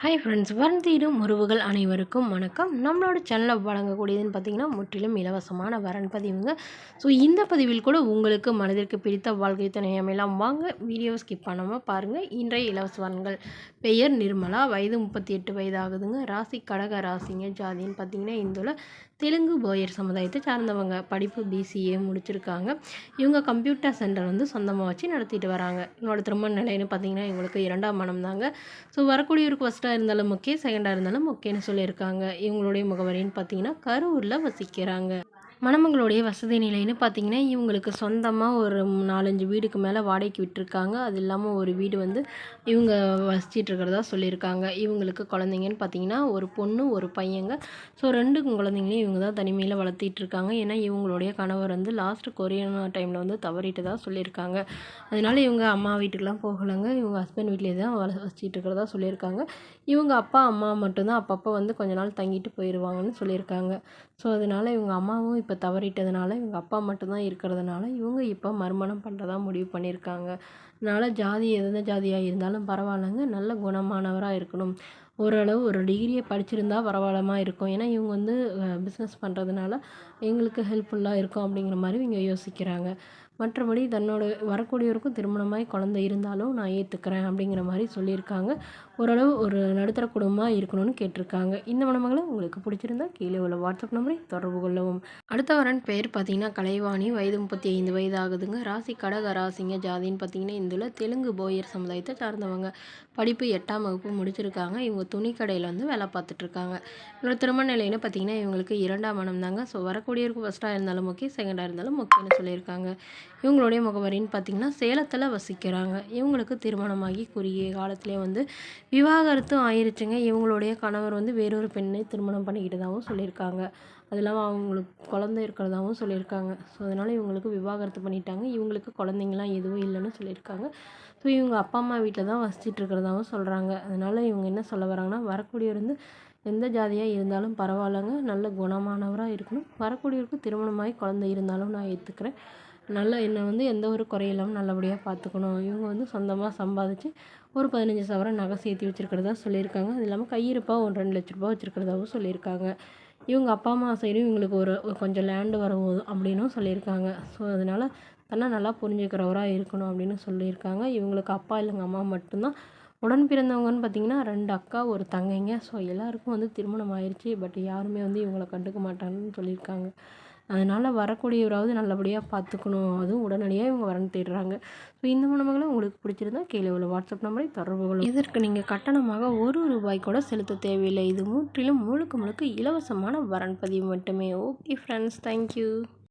Hi friends, வரன் உறவுகள் அனைவருக்கும் வணக்கம். நம்மளோட சேனலில் வழங்கக்கூடியதுன்னு பார்த்தீங்கன்னா முற்றிலும் இலவசமான வரன் பதிவுங்க. ஸோ இந்த பதிவில் கூட உங்களுக்கு மனதிற்கு பிடித்த வாழ்க்கை துணை அமையலாம். வாங்க வீடியோ ஸ்கிப் பண்ணாமல் பாருங்கள். இன்றைய இலவச வரன்கள்: பெயர் நிர்மலா, வயது 38 வயது ஆகுதுங்க. ராசி கடக ராசிங்க. ஜாதின்னு பார்த்தீங்கன்னா இந்துல தெலுங்கு போயர் சமுதாயத்தை சார்ந்தவங்க. படிப்பு பிசிஏ முடிச்சிருக்காங்க. இவங்க கம்ப்யூட்டர் சென்டர் சொந்தமாக வச்சு நடத்திட்டு வராங்க. இவங்களோட திருமண நிலைன்னு பார்த்தீங்கன்னா இவங்களுக்கு 2ஆம் மனம் தாங்க. ஸோ வரக்கூடியவருக்கு ஃபஸ்ட்டாக இருந்தாலும் ஓகே, செகண்டாக இருந்தாலும் ஓகேன்னு சொல்லியிருக்காங்க. இவங்களுடைய முகவரின்னு பார்த்தீங்கன்னா கரூரில் வசிக்கிறாங்க. மணமகளுடைய வசதி நிலைன்னு பார்த்தீங்கன்னா இவங்களுக்கு சொந்தமாக ஒரு 4-5 வீடுக்கு மேலே வாடகைக்கு விட்டுருக்காங்க. அது இல்லாமல் ஒரு வீடு இவங்க வசிச்சிட்டு இருக்கிறதா சொல்லியிருக்காங்க. இவங்களுக்கு குழந்தைங்கன்னு பார்த்தீங்கன்னா ஒரு பொண்ணு ஒரு பையங்க. ஸோ 2 குழந்தைங்களையும் இவங்க தான் தனிமையில் வளர்த்திட்டு இருக்காங்க. ஏன்னா இவங்களுடைய கணவர் லாஸ்ட் கொரோனா டைமில் தவறிட்டு தான் சொல்லியிருக்காங்க. அதனால இவங்க அம்மா வீட்டுக்கெலாம் போகலைங்க. இவங்க ஹஸ்பண்ட் வீட்டிலே தான் வசிச்சிட்டு இருக்கிறதா சொல்லியிருக்காங்க. இவங்க அப்பா அம்மா மட்டும்தான் அப்பப்போ கொஞ்ச நாள் தங்கிட்டு போயிடுவாங்கன்னு சொல்லியிருக்காங்க. ஸோ அதனால் இவங்க அம்மாவும் இப்போ தவறிட்டதுனால இவங்க அப்பா மட்டும்தான் இருக்கிறதுனால இவங்க இப்போ மறுமணம் பண்ணுறதா முடிவு பண்ணியிருக்காங்க. அதனால் ஜாதி எந்த ஜாதியாக இருந்தாலும் பரவாயில்லைங்க, நல்ல குணமானவராக இருக்கணும். ஓரளவு ஒரு டிகிரியை படிச்சிருந்தா பரவாயில்லமா இருக்கும். ஏன்னா இவங்க பிஸ்னஸ் பண்ணுறதுனால எங்களுக்கு ஹெல்ப்ஃபுல்லாக இருக்கும் அப்படிங்கிற மாதிரி இவங்க யோசிக்கிறாங்க. மற்றபடி தன்னோட வரக்கூடியவருக்கும் திருமணமாகி குழந்தை இருந்தாலும் நான் ஏற்றுக்கிறேன் அப்படிங்கிற மாதிரி சொல்லியிருக்காங்க. ஓரளவு ஒரு நடுத்தர குடும்பமாக இருக்கணும்னு கேட்டிருக்காங்க. இந்த மணமகளை உங்களுக்கு பிடிச்சிருந்தா கீழே உள்ள வாட்ஸ்அப் நம்பரை தொடர்பு கொள்ளவும். அடுத்த வரன் பேர் பார்த்தீங்கன்னா கலைவாணி, வயது 35 வயது ஆகுதுங்க. ராசி கடக ராசிங்க. ஜாதின்னு பார்த்தீங்கன்னா இந்துல தெலுங்கு போயர் சமுதாயத்தை சார்ந்தவங்க. படிப்பு 8ஆம் வகுப்பு முடிச்சிருக்காங்க. இவங்க துணிக்கடையில் வேலை பார்த்துட்ருக்காங்க. இவங்களோட திருமண நிலைன்னு பார்த்தீங்கன்னா இவங்களுக்கு 2ஆம் மனம் தாங்க. ஸோ வரக்கூடியவருக்கு ஃபஸ்ட்டாக இருந்தாலும் ஓகே, செகண்டாக இருந்தாலும் ஓகேன்னு சொல்லியிருக்காங்க. இவங்களுடைய முகவரின்னு பார்த்திங்கன்னா சேலத்தில் வசிக்கிறாங்க. இவங்களுக்கு திருமணமாகி குறுகிய காலத்திலே விவாகரத்தும் ஆயிருச்சுங்க. இவங்களுடைய கணவர் வேறொரு பெண்ணை திருமணம் பண்ணிக்கிட்டதாகவும் சொல்லியிருக்காங்க. அது இல்லாமல் அவங்களுக்கு குழந்தை இருக்கிறதாகவும் சொல்லியிருக்காங்க. ஸோ அதனால் இவங்களுக்கு விவாகரத்து பண்ணிட்டாங்க. இவங்களுக்கு குழந்தைங்களாம் எதுவும் இல்லைன்னு சொல்லியிருக்காங்க. ஸோ இவங்க அப்பா அம்மா வீட்டில் தான் வசிச்சிட்டு இருக்கிறதாகவும் சொல்கிறாங்க. அதனால் இவங்க என்ன சொல்ல வராங்கன்னா, வரக்கூடியவர் எந்த ஜாதியாக இருந்தாலும் பரவாயில்லைங்க, நல்ல குணமானவராக இருக்கணும். வரக்கூடியவருக்கு திருமணமாகி குழந்தை இருந்தாலும் நான் ஏற்றுக்கிறேன். நல்லா என்னை எந்த ஒரு குறையில்லாமல் நல்லபடியாக பார்த்துக்கணும். இவங்க சொந்தமாக சம்பாதிச்சு ஒரு 15 சவரன் நகை சேர்த்து வச்சுருக்கிறதா சொல்லியிருக்காங்க. அது இல்லாமல் கையிருப்பாக ஒரு 2 லட்ச ரூபா வச்சுருக்கிறதாகவும் சொல்லியிருக்காங்க. இவங்க அப்பா அம்மா சைடும் இவங்களுக்கு ஒரு கொஞ்சம் லேண்டு வரவும் அப்படின்னும் சொல்லியிருக்காங்க. ஸோ அதனால் தன்னை நல்லா புரிஞ்சுக்கிறவராக இருக்கணும் அப்படின்னு சொல்லியிருக்காங்க. இவங்களுக்கு அப்பா இல்லைங்க, அம்மா மட்டும்தான். உடன் பிறந்தவங்கன்னு பார்த்தீங்கன்னா 2 அக்கா ஒரு தங்கைங்க. ஸோ எல்லாருக்கும் திருமணம் ஆயிடுச்சு. பட் யாருமே இவங்களை கண்டுக்க மாட்டாங்கன்னு சொல்லியிருக்காங்க. அதனால் வரக்கூடியவராவது நல்லபடியாக பார்த்துக்கணும். அதுவும் உடனடியாக இவங்க வரன் தேடுறாங்க. ஸோ இந்த மணமகளை உங்களுக்கு பிடிச்சிருந்தா கீழே உள்ள வாட்ஸ்அப் நம்பரை தொடர்பு கொள்ளும். இதற்கு நீங்கள் கட்டணமாக ₹1 கூட செலுத்த தேவையில்லை. இது முற்றிலும் முழுக்க இலவசமான வரன் பதிவு மட்டுமே. Okay friends, thank you.